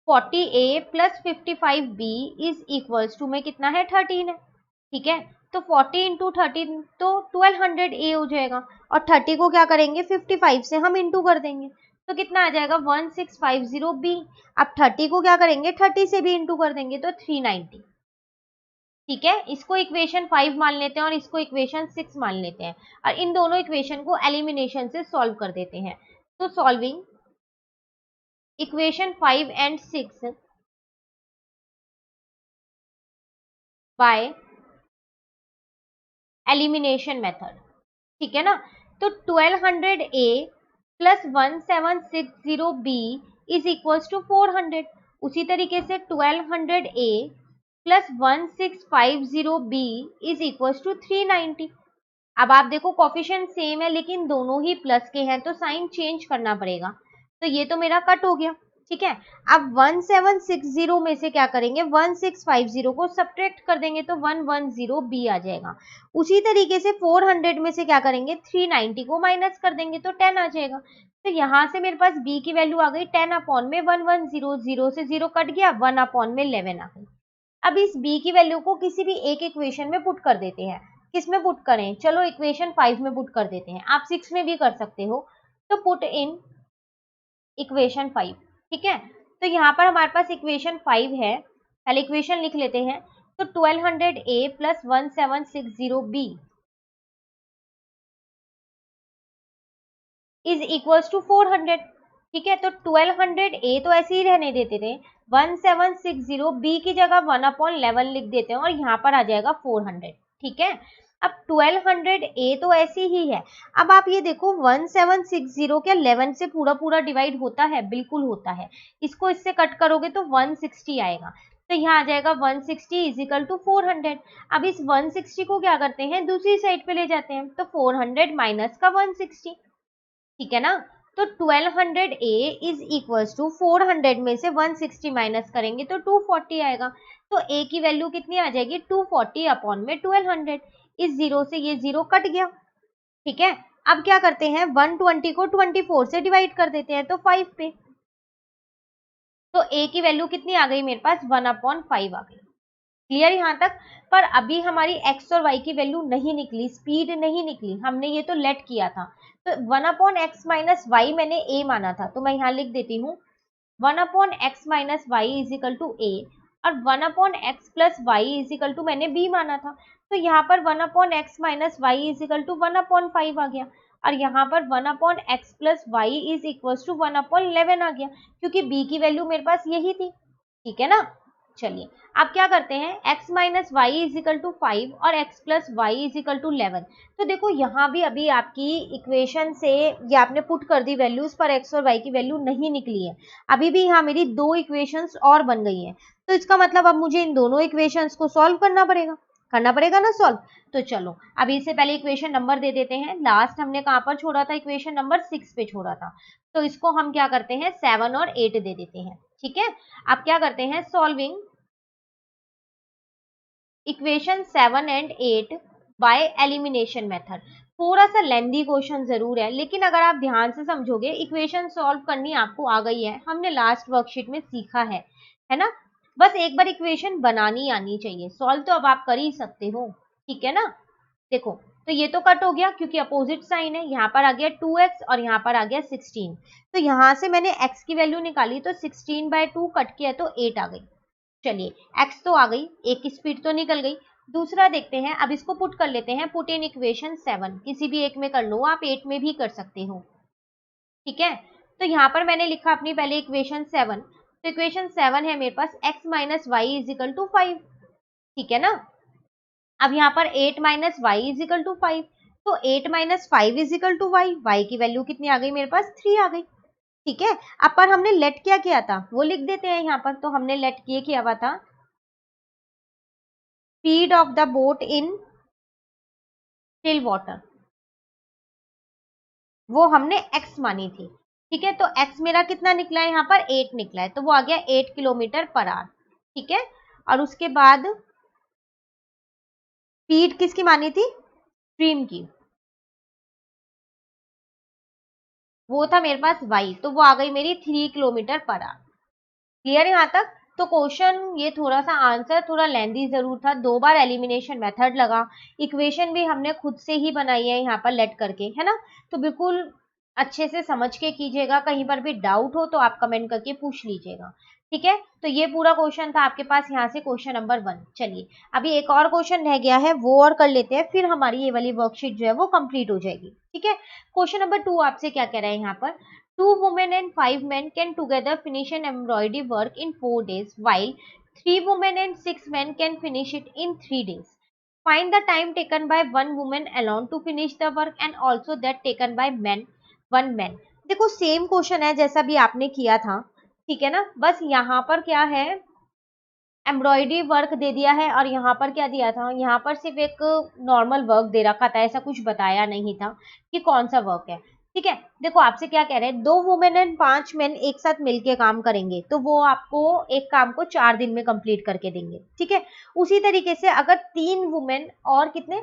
40A plus 55B is equals to में कितना है 13 है, ठीक है। तो 40 इंटू 13 तो 1200A हो जाएगा, और 30 को क्या करेंगे 55 से हम इंटू कर देंगे, तो कितना आ जाएगा 1650B। अब 30 को क्या करेंगे 30 से भी इंटू कर देंगे तो 390, ठीक है। इसको इक्वेशन 5 मान लेते हैं और इसको इक्वेशन 6 मान लेते हैं, और इन दोनों इक्वेशन को एलिमिनेशन से सॉल्व कर देते हैं। तो solving equation 5 and 6 by elimination method, ठीक है ना। तो 1200A plus 1760B is equals to 400। उसी तरीके से 1200A plus 1650B is equals to 390। अब आप देखो कोफिशिएंट सेम है लेकिन दोनों ही प्लस के हैं, तो साइन चेंज करना पड़ेगा। तो ये तो मेरा कट हो गया, ठीक है। अब 1760 में से क्या करेंगे 1650 को सब्ट्रैक्ट कर देंगे तो 110B आ जाएगा। उसी तरीके से 400 में से क्या करेंगे 390 को माइनस कर देंगे तो 10 आ जाएगा। तो यहाँ से मेरे पास b की वैल्यू आ गई 10 अपॉन में 1100, 0 से 0 कट गया, 1 अपॉन में 11 आ गई। अब इस b की वैल्यू को किसी भी एक इक्वेशन में पुट कर देते हैं। किस में पुट करें, चलो इक्वेशन 5 में पुट कर देते हैं, आप 6 में भी कर सकते हो। तो पुट इन इक्वेशन 5, ठीक है। तो यहाँ पर हमारे पास इक्वेशन 5 है, पहले इक्वेशन लिख लेते हैं। तो 1200A plus 1760B is equals to 400, ठीक है। तो 1200A तो ऐसे ही रहने देते थे, 1760B की जगह 1 अपॉन 11 लिख देते हैं और यहाँ पर आ जाएगा 400, ठीक है। अब 1200A तो ऐसी ही है। अब आप ये देखो 1760 क्या 11 से पूरा पूरा डिवाइड होता है, बिल्कुल होता है। इसको इससे कट करोगे तो 160 आएगा, तो यहाँ आ जाएगा 160 इजिकल टू 400। अब इस 160 को क्या करते हैं दूसरी साइड पे ले जाते हैं, तो 400 माइनस का 160, ठीक है ना। तो 1200A इज इक्वल्स टू 400 में से 160 माइनस करेंगे तो 240 आएगा। तो A की वैल्यू कितनी आ जाएगी 240 अपॉन में 1200। इस जीरो से ये जीरो कट गया, ठीक है। अब क्या करते हैं 120 को 24 से डिवाइड कर देते हैं तो 5 पे, तो A की वैल्यू कितनी आ गई मेरे पास 1 अपॉन 5 आ गई। क्लियर यहाँ तक। पर अभी हमारी x और y की वैल्यू नहीं निकली, स्पीड नहीं निकली, हमने ये तो लेट किया था। तो 1 अपॉन एक्स माइनस वाई मैंने a माना था, तो मैं यहाँ लिख देती हूँ 1 upon x minus y is equal to a, और 1 upon x plus y is equal to मैंने b माना था। तो यहाँ पर 1 upon x minus y is equal to 1 upon 5 आ गया, और यहाँ पर 1 upon x plus y is equal to 1 upon 11 आ गया, क्योंकि b की वैल्यू मेरे पास यही थी, ठीक है ना। चलिए अब क्या करते हैं x minus y is equal to 5 और x plus y is equal to 11। तो देखो यहाँ भी अभी आपकी इक्वेशन से ये आपने पुट कर दी वैल्यूज, पर x और y की वैल्यू नहीं निकली है। अभी भी यहाँ मेरी दो इक्वेशंस और बन गई हैं, तो इसका मतलब अब मुझे इन दोनों इक्वेशंस को सॉल्व करना पड़ेगा ना सॉल्व। तो चलो अभी इससे पहले इक्वेशन नंबर दे देते हैं। लास्ट हमने कहाँ पर छोड़ा था, इक्वेशन नंबर 6 पे छोड़ा था, तो इसको हम क्या करते हैं 7 और 8 दे देते हैं, ठीक है। अब क्या करते हैं solving equation 7 and 8 by elimination method. थोड़ा सा लेंदी क्वेश्चन जरूर है, लेकिन अगर आप ध्यान से समझोगे इक्वेशन सॉल्व करनी आपको आ गई है, हमने लास्ट वर्कशीट में सीखा है ना। बस एक बार इक्वेशन बनानी आनी चाहिए, सॉल्व तो अब आप कर ही सकते हो, ठीक है ना। देखो तो ये तो कट हो गया क्योंकि अपोजिट साइन है, यहाँ पर आ गया 2x और यहाँ पर आ गया 16। तो यहाँ से मैंने x की वैल्यू निकाली तो 16/2 कट किया तो 8 आ गई। चलिए x तो आ गई, एक की स्पीड तो निकल गई। दूसरा देखते हैं, अब इसको पुट कर लेते हैं, पुट इन इक्वेशन 7, किसी भी एक में कर लो, आप 8 में भी कर सकते हो, ठीक है। तो यहाँ पर मैंने लिखा अपनी पहले इक्वेशन 7, तो इक्वेशन 7 है मेरे पास x minus y is equal to 5, ठीक है ना। अब यहाँ पर 8 minus y is equal to 5, तो 8 minus 5 is equal to y, y की वैल्यू कितनी आ गई मेरे पास 3 आ गई, ठीक है। अब पर हमने लेट क्या किया था वो लिख देते हैं यहाँ पर, तो हमने लेट ये किया हुआ था speed of the boat in still water, वो हमने x मानी थी, ठीक है। तो x मेरा कितना निकला है यहाँ पर 8 निकला है, तो वो आ गया 8 किलोमीटर पर आवर, ठीक है। और उसके बाद स्पीड किसकी मानी थी स्ट्रीम की, वो था मेरे पास y, तो वो आ गई मेरी 3 किलोमीटर पर आवर। क्लियर है यहाँ तक? तो क्वेश्चन ये थोड़ा सा आंसर थोड़ा लेंदी जरूर था, 2 बार एलिमिनेशन मेथड लगा, इक्वेशन भी हमने खुद से ही बनाई है यहाँ पर लेट करके, है ना? तो बिल्कुल अच्छे से समझ के कीजिएगा, कहीं पर भी डाउट हो तो आप कमेंट करके पूछ लीजिएगा, ठीक है? तो ये पूरा क्वेश्चन था आपके पास यहाँ से क्वेश्चन नंबर 1। चलिए अभी एक और क्वेश्चन रह गया है, वो और कर लेते हैं, फिर हमारी ये वाली वर्कशीट जो है वो कंप्लीट हो जाएगी, ठीक है? क्वेश्चन नंबर 2 आपसे क्या कह रहा है यहाँ पर, 2 women and 5 men can together finish an embroidery work in 4 days, while 3 women and 6 men can finish it in 3 days. Find the time taken by one woman alone to finish the work and also that taken by one man. देखो सेम क्वेश्चन है जैसा भी आपने किया था, ठीक है ना? बस यहाँ पर क्या है, एम्ब्रॉयडरी वर्क दे दिया है और यहाँ पर क्या दिया था, यहाँ पर सिर्फ एक नॉर्मल वर्क दे रखा था, ऐसा कुछ बताया नहीं था कि कौन सा वर्क है, ठीक है? देखो आपसे क्या कह रहे हैं, 2 वुमेन एंड 5 मेन एक साथ मिलके काम करेंगे तो वो आपको एक काम को 4 दिन में कंप्लीट करके देंगे, ठीक है? उसी तरीके से अगर 3 वुमेन और कितने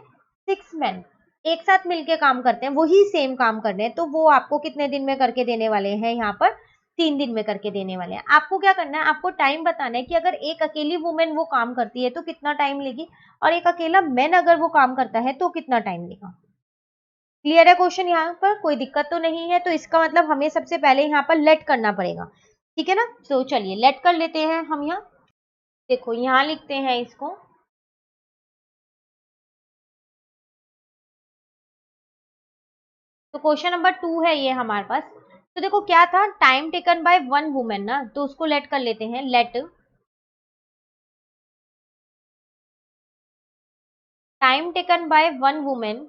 6 मेन एक साथ मिलके काम करते हैं, वही सेम काम कर रहे हैं, तो वो आपको कितने दिन में करके देने वाले हैं, यहाँ पर 3 दिन में करके देने वाले हैं। आपको क्या करना है, आपको टाइम बताना है कि अगर एक अकेली वुमेन वो काम करती है तो कितना टाइम लेगी और एक अकेला मैन अगर वो काम करता है तो कितना टाइम लेगा। क्लियर है क्वेश्चन? यहाँ पर कोई दिक्कत तो नहीं है, तो इसका मतलब हमें सबसे पहले यहाँ पर लेट करना पड़ेगा, ठीक है ना? तो चलिए लेट कर लेते हैं हम यहाँ। देखो यहाँ लिखते हैं इसको, तो क्वेश्चन नंबर 2 है ये हमारे पास। तो देखो क्या था, time taken by one women ना, तो उसको लेट कर लेते हैं, let time taken by one women,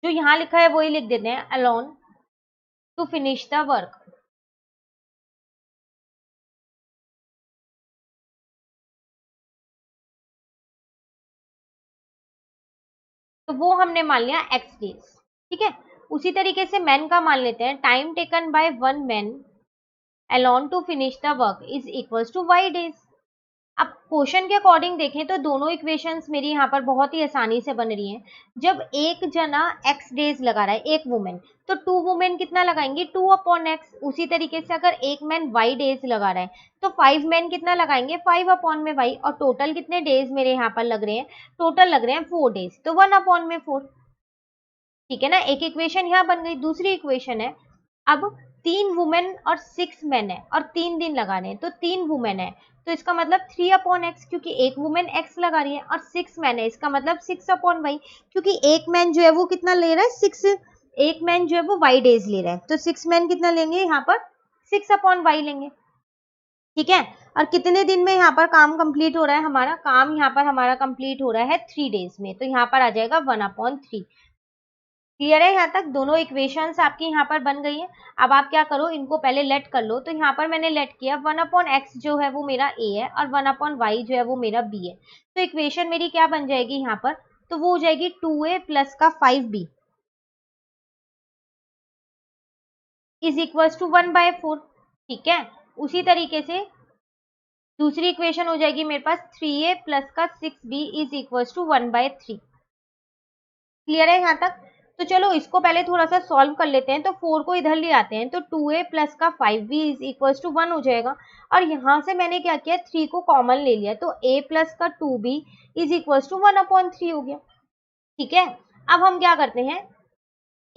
जो यहाँ लिखा है वही लिख देते हैं, alone to finish the work. तो वो हमने मान लिया एक्स डेज, ठीक है? उसी तरीके से मैन का मान लेते हैं, time taken by one man alone to finish the work is equals to y days. अब क्वेश्चन के अकॉर्डिंग देखें तो दोनों इक्वेशंस मेरी यहाँ पर बहुत ही आसानी से बन रही हैं। जब एक जना एक्स डेज लगा रहा है, एक वुमेन, तो 2 वुमेन कितना लगाएंगे, 2/x। उसी तरीके से अगर एक मैन वाई डेज लगा रहा है तो 5 मैन कितना लगाएंगे, 5/y। और टोटल कितने डेज मेरे यहाँ पर लग रहे हैं, टोटल लग रहे हैं 4 डेज, तो 1/4, ठीक है ना? एक इक्वेशन यहाँ बन गई। दूसरी इक्वेशन है, अब 3 वुमेन और 6 मैन है और 3 दिन लगा रहे हैं, तो 3 वुमेन है तो इसका मतलब 3/x, क्योंकि एक वुमेन x लगा रही है, और 6 मैन है इसका मतलब 6/y, क्योंकि एक मैन जो है वो कितना ले रहा है, 6। एक मैन जो है वो y डेज ले रहा है, तो 6 मैन कितना लेंगे यहाँ पर, 6/y लेंगे, ठीक है? और कितने दिन में यहाँ पर काम कंप्लीट हो रहा है, हमारा काम यहाँ पर हमारा कंप्लीट हो रहा है 3 डेज में, तो यहाँ पर आ जाएगा 1/3। क्लियर है यहाँ तक? दोनों इक्वेशंस आपकी यहाँ पर बन गई है। अब आप क्या करो, इनको पहले लेट कर लो। तो यहाँ पर मैंने लेट किया, 1/x जो है वो मेरा a है और 1/y जो है वो मेरा b है। तो इक्वेशन मेरी क्या बन जाएगी यहाँ पर, तो वो हो जाएगी 2a प्लस का 5b इज इक्वल्स टू 1/4, ठीक है? उसी तरीके से दूसरी इक्वेशन हो जाएगी मेरे पास 3a प्लस का 6b is equals to 1/3। Clear है यहाँ तक? तो चलो इसको पहले थोड़ा सा सॉल्व कर लेते हैं। तो 4 को इधर ले आते हैं, तो 2a प्लस का 5b इज इक्वल टू 1 हो जाएगा। और यहाँ से मैंने क्या किया, 3 को कॉमन ले लिया, तो a प्लस का 2b इज इक्वल टू 1/3 हो गया, ठीक है? अब हम क्या करते हैं,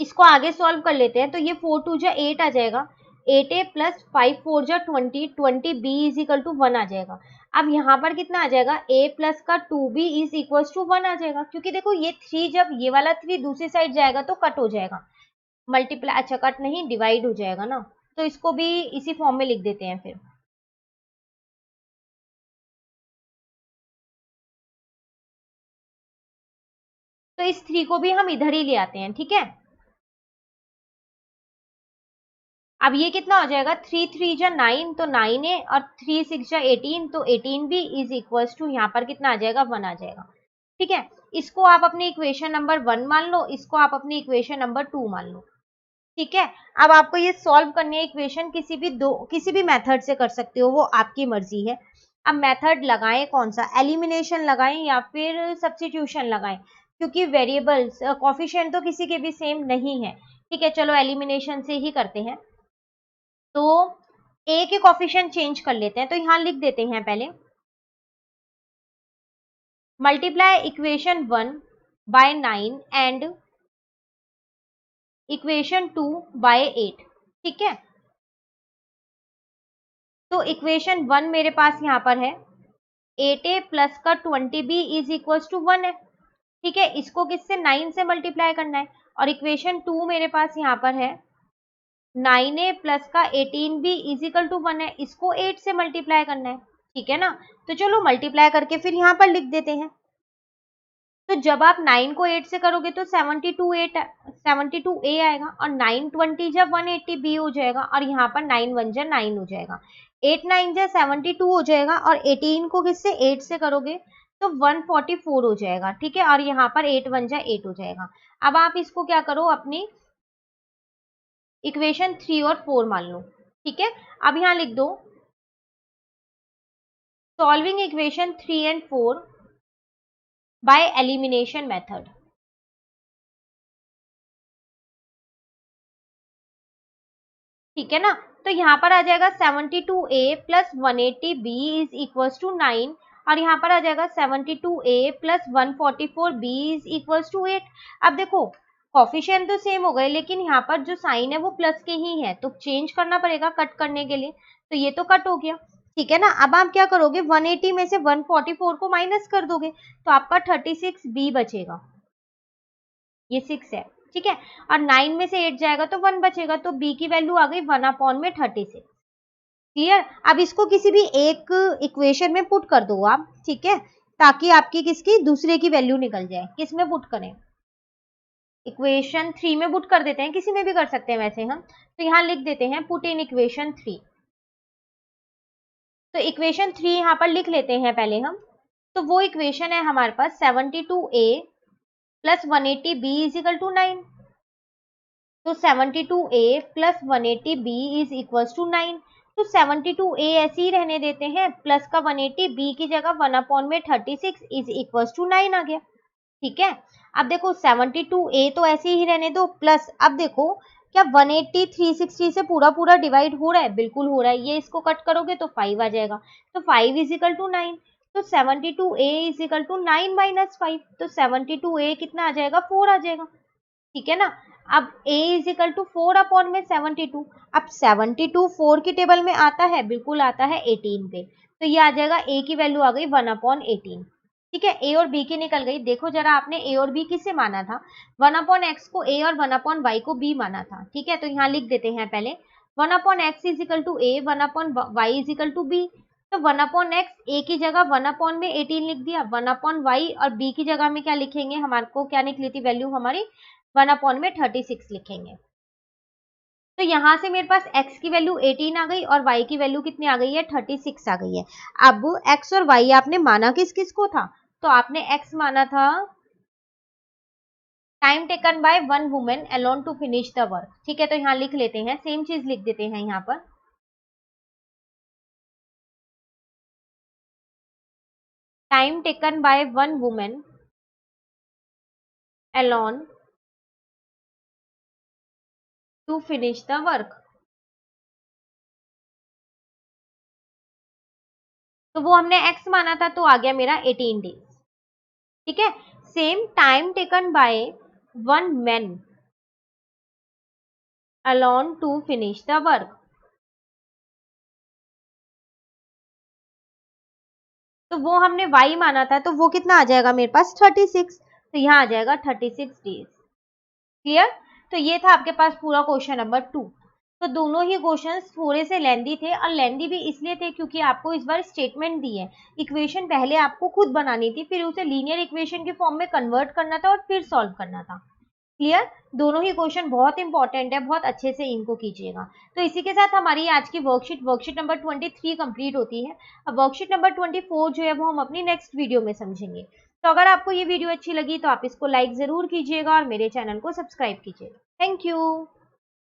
इसको आगे सॉल्व कर लेते हैं। तो ये 4 2 जा 8 आ जाएगा, 8a प्लस 5 4 जा 20, 20b इज इक्वल टू 1 आ जाएगा। अब यहाँ पर कितना आ जाएगा, a प्लस का 2b इज इक्वल टू 1 आ जाएगा, क्योंकि देखो ये 3 जब ये वाला 3 दूसरी साइड जाएगा तो कट हो जाएगा, मल्टीप्लाई, अच्छा कट नहीं डिवाइड हो जाएगा ना, तो इसको भी इसी फॉर्म में लिख देते हैं फिर। तो इस 3 को भी हम इधर ही ले आते हैं, ठीक है? अब ये कितना हो जाएगा, 3 3 जा 9, तो 9a और 3 6 जा 18, तो 18 भी इज इक्वल टू यहाँ पर कितना आ जाएगा, 1 आ जाएगा, ठीक है? इसको आप अपनी इक्वेशन नंबर 1 मान लो, इसको आप अपनी इक्वेशन नंबर 2 मान लो, ठीक है? अब आपको ये सॉल्व करनी है इक्वेशन, किसी भी मेथड से कर सकते हो, वो आपकी मर्जी है। अब मेथड लगाएं कौन सा, एलिमिनेशन लगाएं या फिर सब्स्टिट्यूशन लगाएं, क्योंकि वेरिएबल्स कोफिशिएंट तो किसी के भी सेम नहीं है, ठीक है? चलो एलिमिनेशन से ही करते हैं। तो ए के कोफिशिएंट चेंज कर लेते हैं, तो यहाँ लिख देते हैं पहले multiply equation 1 by 9 and equation 2 by 8। ठीक है, तो इक्वेशन 1 मेरे पास यहाँ पर है 8a प्लस का 20b इज इक्वल टू 1 है। ठीक है, इसको किससे 9 से मल्टीप्लाई करना है। और इक्वेशन 2 मेरे पास यहाँ पर है 9a प्लस का 18b इज इक्वल टू 1 है, इसको 8 से मल्टीप्लाई करना है। ठीक है ना, तो चलो मल्टीप्लाई करके फिर यहाँ पर लिख देते हैं। तो जब आप 9 को 8 से करोगे तो 72a आएगा, और 920 जब 180b हो जाएगा, और यहाँ पर 9 1 जा 9 हो जाएगा, 8 9 जा 72 हो जाएगा, और 18 को किससे 8 से करोगे तो 144 हो जाएगा। ठीक है, और यहाँ पर 8 1 जा 8 हो जाएगा। अब आप इसको क्या करो, अपनी इक्वेशन 3 और 4 मान लो। ठीक है, अब यहाँ लिख दो solving equation 3 and 4 by elimination method. ठीक है ना, तो यहाँ पर आ जाएगा 72a plus 180b is equal to 9, और यहाँ पर आ जाएगा 72a plus 144b is equal to 8। अब देखो कॉफिशिएंट तो सेम हो गए, लेकिन यहाँ पर जो साइन है वो प्लस के ही है, तो चेंज करना पड़ेगा कट करने के लिए। तो ये तो कट हो गया। ठीक है ना, अब आप क्या करोगे 180 में से 144 को माइनस कर दोगे, तो आपका 36b बचेगा, ये 6 है। ठीक है, और 9 में से 8 जाएगा तो 1 बचेगा, तो b की वैल्यू आ गई 1 अपॉन में 36। क्लियर, अब इसको किसी भी एक इक्वेशन में पुट कर दो आप। ठीक है, ताकि आपकी किसकी दूसरे की वैल्यू निकल जाए। किस में पुट करें, इक्वेशन 3 में पुट कर देते हैं, किसी में भी कर सकते हैं वैसे हम। तो यहाँ लिख देते हैं पुट इन इक्वेशन 3। तो इक्वेशन 3 यहाँ पर लिख लेते हैं पहले हम। तो वो इक्वेशन है हमारे पास 72a plus 180b is equal to 9। तो 72a plus 180b is equal to 9। तो 72a ऐसे ही रहने देते हैं, प्लस का 180 b की जगह 1 अपॉन में 36 इज इक्वल टू 9 आ गया। ठीक है, अब देखो 72a तो ऐसे ही रहने दो, प्लस अब देखो क्या 180 360 से पूरा पूरा डिवाइड हो रहा है, बिल्कुल हो रहा है। ये इसको कट करोगे तो 5 आ जाएगा, तो 5 इज इक्वल टू 9। तो 72a is equal to 9 minus 5, तो 72a कितना आ जाएगा 4 आ जाएगा। ठीक है ना, अब a is equal to 4 upon में 72। अब 72 4 की टेबल में आता है, बिल्कुल आता है 18 पे, तो ये आ जाएगा a की वैल्यू आ गई 1 अपॉन 18। ठीक है, a और b की निकल गई। देखो जरा आपने a और b किससे माना था, 1 अपॉन x को a और 1 अपॉन y को b माना था। ठीक है, तो यहाँ लिख देते हैं पहले 1 upon x is equal to a, 1 upon y is equal to b। तो 1 अपॉन x a की जगह 1 अपॉन में 18 लिख दिया, 1 अपॉन y और b की जगह में क्या लिखेंगे, हमारे को क्या निकली थी वैल्यू हमारी 1 अपॉन में 36 लिखेंगे। तो यहाँ से मेरे पास x की वैल्यू 18 आ गई और y की वैल्यू कितनी आ गई है 36 आ गई है। अब x और y आपने माना किस किस को था, तो आपने x माना था time taken by one women alone to finish the work. ठीक है, तो यहाँ लिख लेते हैं, सेम चीज लिख देते हैं यहाँ पर। Time taken by one women alone to finish the work. तो वो हमने x माना था, तो आ गया मेरा 18 डेज। ठीक है, same time taken by one man alone to finish the work. तो वो हमने y माना था, तो वो कितना आ जाएगा मेरे पास 36, तो यहाँ आ जाएगा 36 डेज। क्लियर, तो ये था आपके पास पूरा क्वेश्चन नंबर 2। तो दोनों ही क्वेश्चंस थोड़े से लेंदी थे, और लेंदी भी इसलिए थे क्योंकि आपको इस बार स्टेटमेंट दी है। इक्वेशन पहले आपको खुद बनानी थी, फिर उसे लीनियर इक्वेशन के फॉर्म में कन्वर्ट करना था, और फिर सॉल्व करना था। क्लियर, दोनों ही क्वेश्चन बहुत इंपॉर्टेंट है, बहुत अच्छे से इनको कीजिएगा। तो इसी के साथ हमारी आज की वर्कशीट नंबर 23 कंप्लीट होती है। अब वर्कशीट नंबर 24 जो है वो हम अपनी नेक्स्ट वीडियो में समझेंगे। तो अगर आपको ये वीडियो अच्छी लगी तो आप इसको लाइक जरूर कीजिएगा और मेरे चैनल को सब्सक्राइब कीजिएगा। Thank you.